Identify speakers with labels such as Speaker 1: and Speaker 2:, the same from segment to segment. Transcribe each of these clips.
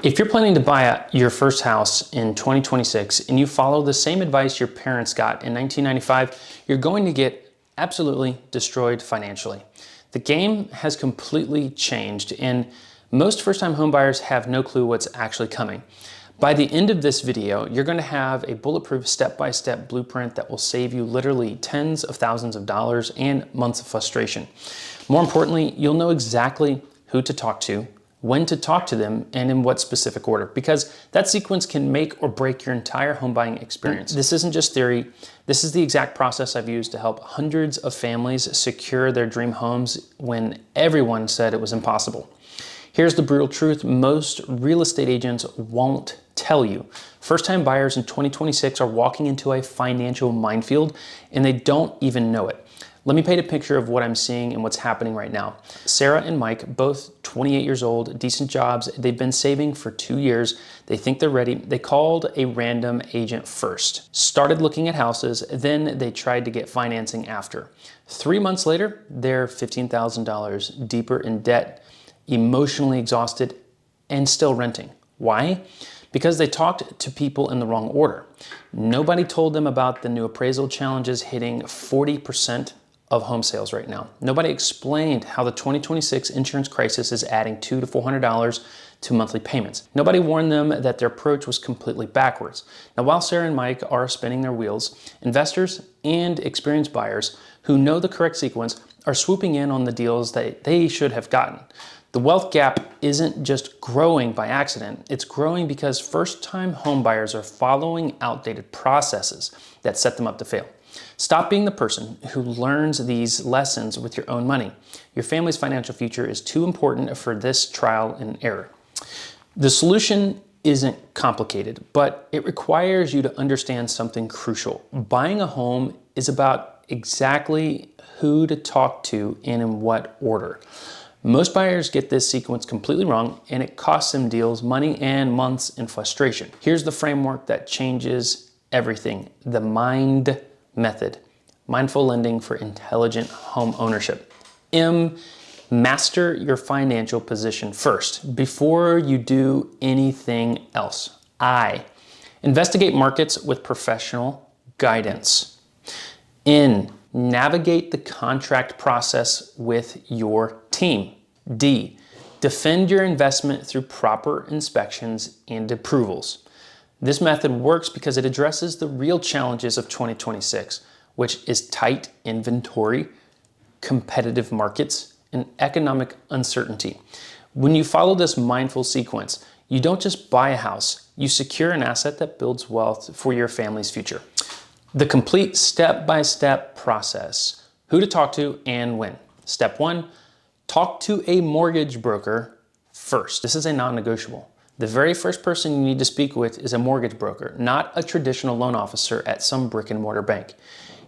Speaker 1: If you're planning to buy your first house in 2026 and you follow the same advice your parents got in 1995, you're going to get absolutely destroyed financially. The game has completely changed and most first-time homebuyers have no clue what's actually coming. By the end of this video, you're going to have a bulletproof step-by-step blueprint that will save you literally tens of thousands of dollars and months of frustration. More importantly, you'll know exactly who to talk to, when to talk to them, and in what specific order, because that sequence can make or break your entire home buying experience. This isn't just theory. This is the exact process I've used to help hundreds of families secure their dream homes when everyone said it was impossible. Here's the brutal truth most real estate agents won't tell you. First-time buyers in 2026 are walking into a financial minefield and they don't even know it. Let me paint a picture of what I'm seeing and what's happening right now. Sarah and Mike, both 28 years old, decent jobs. They've been saving for 2 years. They think they're ready. They called a random agent first, started looking at houses, then they tried to get financing after. 3 months later, they're $15,000 deeper in debt, emotionally exhausted, and still renting. Why? Because they talked to people in the wrong order. Nobody told them about the new appraisal challenges hitting 40% of home sales right now. Nobody explained how the 2026 insurance crisis is adding $200 to $400 to monthly payments. Nobody warned them that their approach was completely backwards. Now, while Sarah and Mike are spinning their wheels, investors and experienced buyers who know the correct sequence are swooping in on the deals that they should have gotten. The wealth gap isn't just growing by accident, it's growing because first-time home buyers are following outdated processes that set them up to fail. Stop being the person who learns these lessons with your own money. Your family's financial future is too important for this trial and error. The solution isn't complicated, but it requires you to understand something crucial. Buying a home is about exactly who to talk to and in what order. Most buyers get this sequence completely wrong and it costs them deals, money, and months in frustration. Here's the framework that changes everything. The M.I.N.D method. Mindful lending for intelligent home ownership. M, master your financial position first before you do anything else. I, investigate markets with professional guidance. N, navigate the contract process with your team. D, defend your investment through proper inspections and approvals. This method works because it addresses the real challenges of 2026, which is tight inventory, competitive markets, and economic uncertainty. When you follow this mindful sequence, you don't just buy a house, you secure an asset that builds wealth for your family's future. The complete step-by-step process, who to talk to and when. Step 1, talk to a mortgage broker first. This is a non-negotiable. The very first person you need to speak with is a mortgage broker, not a traditional loan officer at some brick and mortar bank.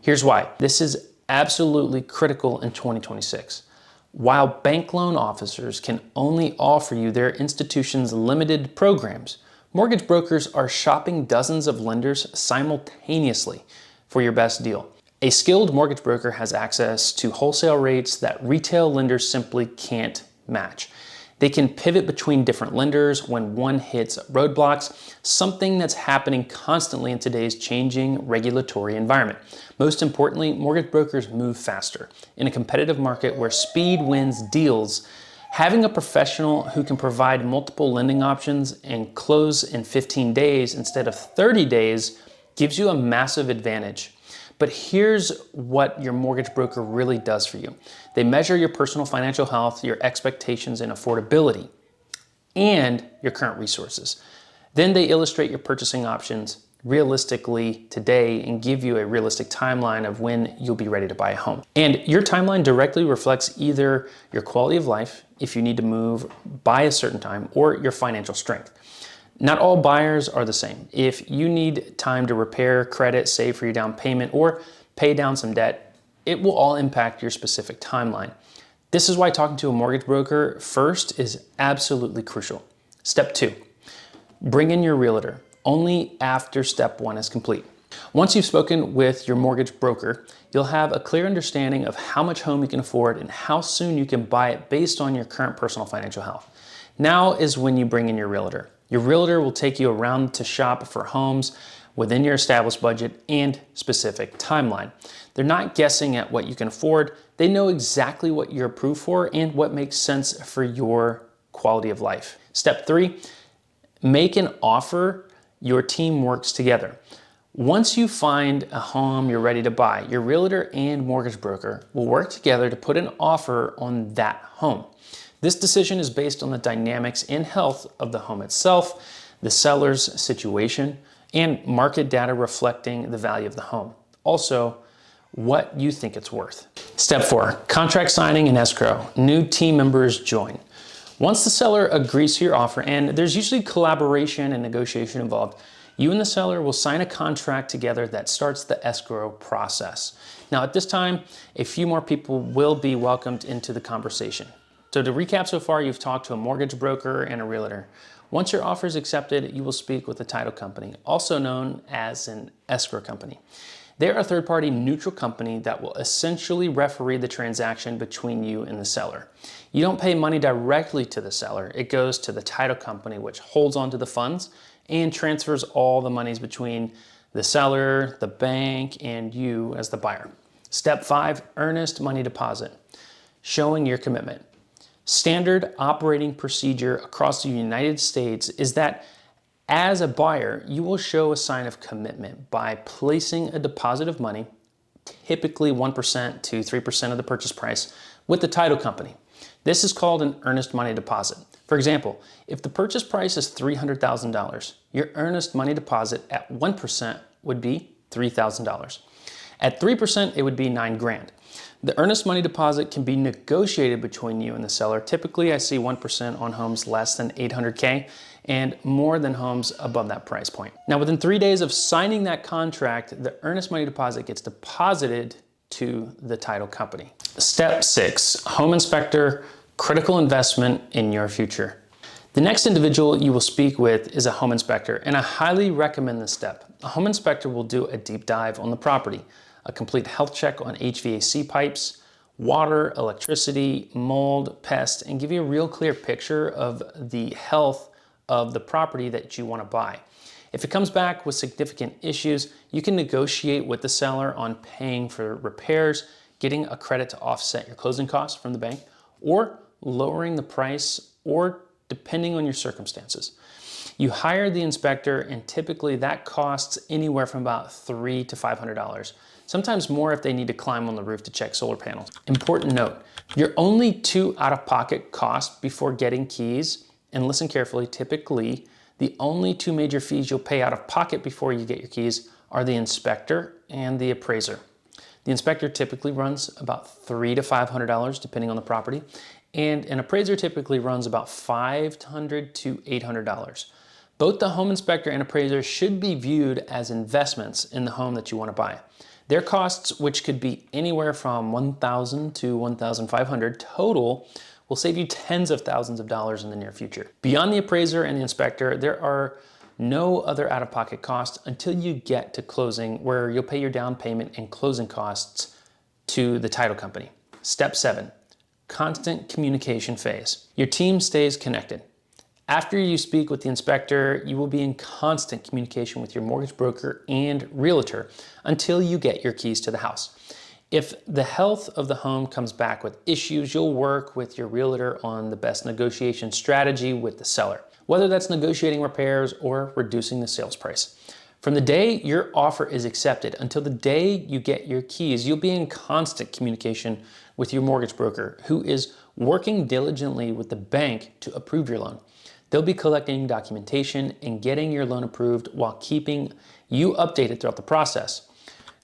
Speaker 1: Here's why. This is absolutely critical in 2026. While bank loan officers can only offer you their institution's limited programs, mortgage brokers are shopping dozens of lenders simultaneously for your best deal. A skilled mortgage broker has access to wholesale rates that retail lenders simply can't match. They can pivot between different lenders when one hits roadblocks, something that's happening constantly in today's changing regulatory environment. Most importantly, mortgage brokers move faster. In a competitive market where speed wins deals, having a professional who can provide multiple lending options and close in 15 days instead of 30 days gives you a massive advantage. But here's what your mortgage broker really does for you. They measure your personal financial health, your expectations and affordability, and your current resources. Then they illustrate your purchasing options realistically today and give you a realistic timeline of when you'll be ready to buy a home. And your timeline directly reflects either your quality of life, if you need to move by a certain time, or your financial strength. Not all buyers are the same. If you need time to repair credit, save for your down payment, or pay down some debt, it will all impact your specific timeline. This is why talking to a mortgage broker first is absolutely crucial. Step 2, bring in your realtor only after step 1 is complete. Once you've spoken with your mortgage broker, you'll have a clear understanding of how much home you can afford and how soon you can buy it based on your current personal financial health. Now is when you bring in your realtor. Your realtor will take you around to shop for homes within your established budget and specific timeline. They're not guessing at what you can afford. They know exactly what you're approved for and what makes sense for your quality of life. Step 3, make an offer. Your team works together. Once you find a home you're ready to buy, your realtor and mortgage broker will work together to put an offer on that home. This decision is based on the dynamics and health of the home itself, the seller's situation, and market data reflecting the value of the home. Also, what you think it's worth. Step 4, contract signing and escrow. New team members join. Once the seller agrees to your offer, and there's usually collaboration and negotiation involved, you and the seller will sign a contract together that starts the escrow process. Now at this time, a few more people will be welcomed into the conversation. So to recap so far, you've talked to a mortgage broker and a realtor. Once your offer is accepted, you will speak with a title company, also known as an escrow company. They're a third-party neutral company that will essentially referee the transaction between you and the seller. You don't pay money directly to the seller. It goes to the title company, which holds onto the funds and transfers all the monies between the seller, the bank, and you as the buyer. Step 5, earnest money deposit, showing your commitment. Standard operating procedure across the United States is that as a buyer, you will show a sign of commitment by placing a deposit of money, typically 1% to 3% of the purchase price, with the title company. This is called an earnest money deposit. For example, if the purchase price is $300,000, your earnest money deposit at 1% would be $3,000. At 3%, it would be $9,000. The earnest money deposit can be negotiated between you and the seller. Typically, I see 1% on homes less than $800K and more than homes above that price point. Now, within 3 days of signing that contract, the earnest money deposit gets deposited to the title company. Step 6, home inspector, critical investment in your future. The next individual you will speak with is a home inspector, and I highly recommend this step. A home inspector will do a deep dive on the property, a complete health check on HVAC pipes, water, electricity, mold, pest, and give you a real clear picture of the health of the property that you want to buy. If it comes back with significant issues, you can negotiate with the seller on paying for repairs, getting a credit to offset your closing costs from the bank, or lowering the price, or depending on your circumstances. You hire the inspector, and typically that costs anywhere from about $300 to $500. Sometimes more if they need to climb on the roof to check solar panels. Important note, your only 2 out-of-pocket costs before getting keys, and listen carefully, typically the only 2 major fees you'll pay out of pocket before you get your keys are the inspector and the appraiser. The inspector typically runs about $300 to $500 depending on the property, and an appraiser typically runs about $500 to $800. Both the home inspector and appraiser should be viewed as investments in the home that you want to buy. Their costs, which could be anywhere from $1,000 to $1,500 total, will save you tens of thousands of dollars in the near future. Beyond the appraiser and the inspector, there are no other out-of-pocket costs until you get to closing, where you'll pay your down payment and closing costs to the title company. Step 7, constant communication phase. Your team stays connected. After you speak with the inspector, you will be in constant communication with your mortgage broker and realtor until you get your keys to the house. If the health of the home comes back with issues, you'll work with your realtor on the best negotiation strategy with the seller, whether that's negotiating repairs or reducing the sales price. From the day your offer is accepted until the day you get your keys, you'll be in constant communication with your mortgage broker, who is working diligently with the bank to approve your loan. They'll be collecting documentation and getting your loan approved while keeping you updated throughout the process.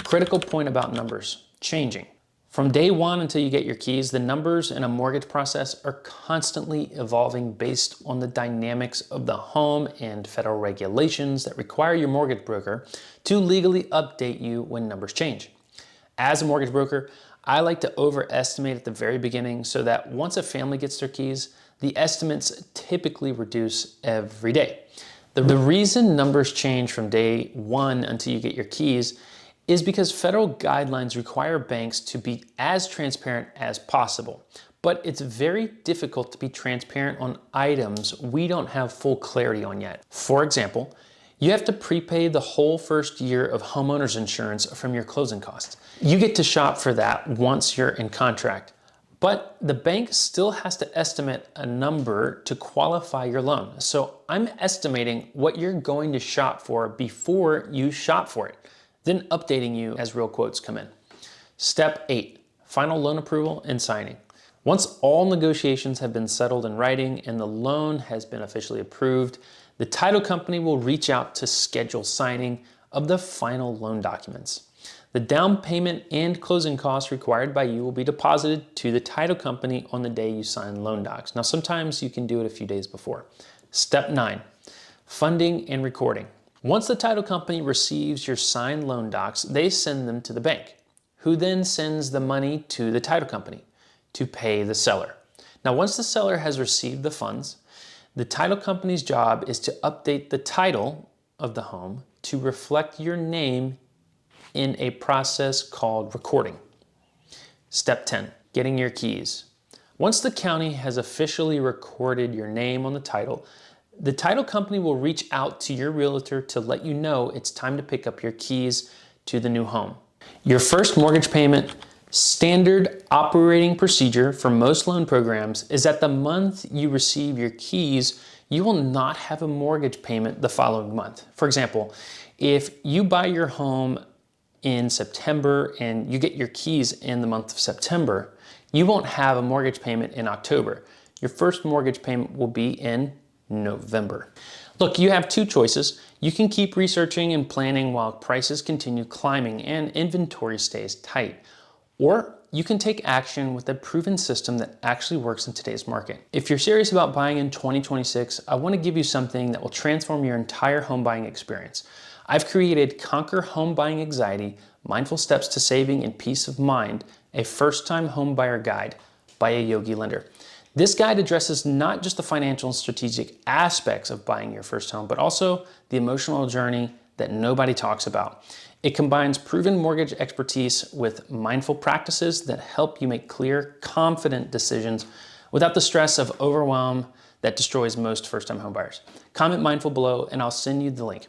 Speaker 1: Critical point about numbers, changing. From day one until you get your keys, the numbers in a mortgage process are constantly evolving based on the dynamics of the home and federal regulations that require your mortgage broker to legally update you when numbers change. As a mortgage broker, I like to overestimate at the very beginning so that once a family gets their keys, the estimates typically reduce every day. The reason numbers change from day one until you get your keys is because federal guidelines require banks to be as transparent as possible. but it's very difficult to be transparent on items we don't have full clarity on yet. For example, you have to prepay the whole first year of homeowner's insurance from your closing costs. You get to shop for that once you're in contract, but the bank still has to estimate a number to qualify your loan. So I'm estimating what you're going to shop for before you shop for it, then updating you as real quotes come in. Step 8, final loan approval and signing. Once all negotiations have been settled in writing and the loan has been officially approved, the title company will reach out to schedule signing of the final loan documents. The down payment and closing costs required by you will be deposited to the title company on the day you sign loan docs. Now, sometimes you can do it a few days before. Step 9, funding and recording. Once the title company receives your signed loan docs, they send them to the bank, who then sends the money to the title company to pay the seller. Now, once the seller has received the funds, the title company's job is to update the title of the home to reflect your name in a process called recording. Step 10, getting your keys. Once the county has officially recorded your name on the title company will reach out to your realtor to let you know it's time to pick up your keys to the new home. Your first mortgage payment. Standard operating procedure for most loan programs is that the month you receive your keys, you will not have a mortgage payment the following month. For example, if you buy your home in September and you get your keys in the month of September, you won't have a mortgage payment in October. Your first mortgage payment will be in November. Look, you have two choices. You can keep researching and planning while prices continue climbing and inventory stays tight. Or you can take action with a proven system that actually works in today's market. If you're serious about buying in 2026, I want to give you something that will transform your entire home buying experience. I've created Conquer Home Buying Anxiety, Mindful Steps to Saving and Peace of Mind, a first-time home buyer guide by a Yogi lender. This guide addresses not just the financial and strategic aspects of buying your first home, but also the emotional journey that nobody talks about. It combines proven mortgage expertise with mindful practices that help you make clear, confident decisions without the stress of overwhelm that destroys most first-time homebuyers. Comment mindful below and I'll send you the link.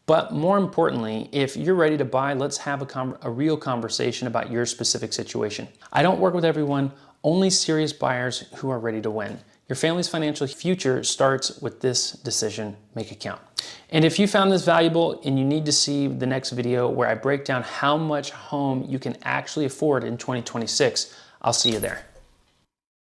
Speaker 1: But more importantly, if you're ready to buy, let's have a real conversation about your specific situation. I don't work with everyone, only serious buyers who are ready to win. Your family's financial future starts with this decision. Make it count. And if you found this valuable and you need to see the next video where I break down how much home you can actually afford in 2026, I'll see you there.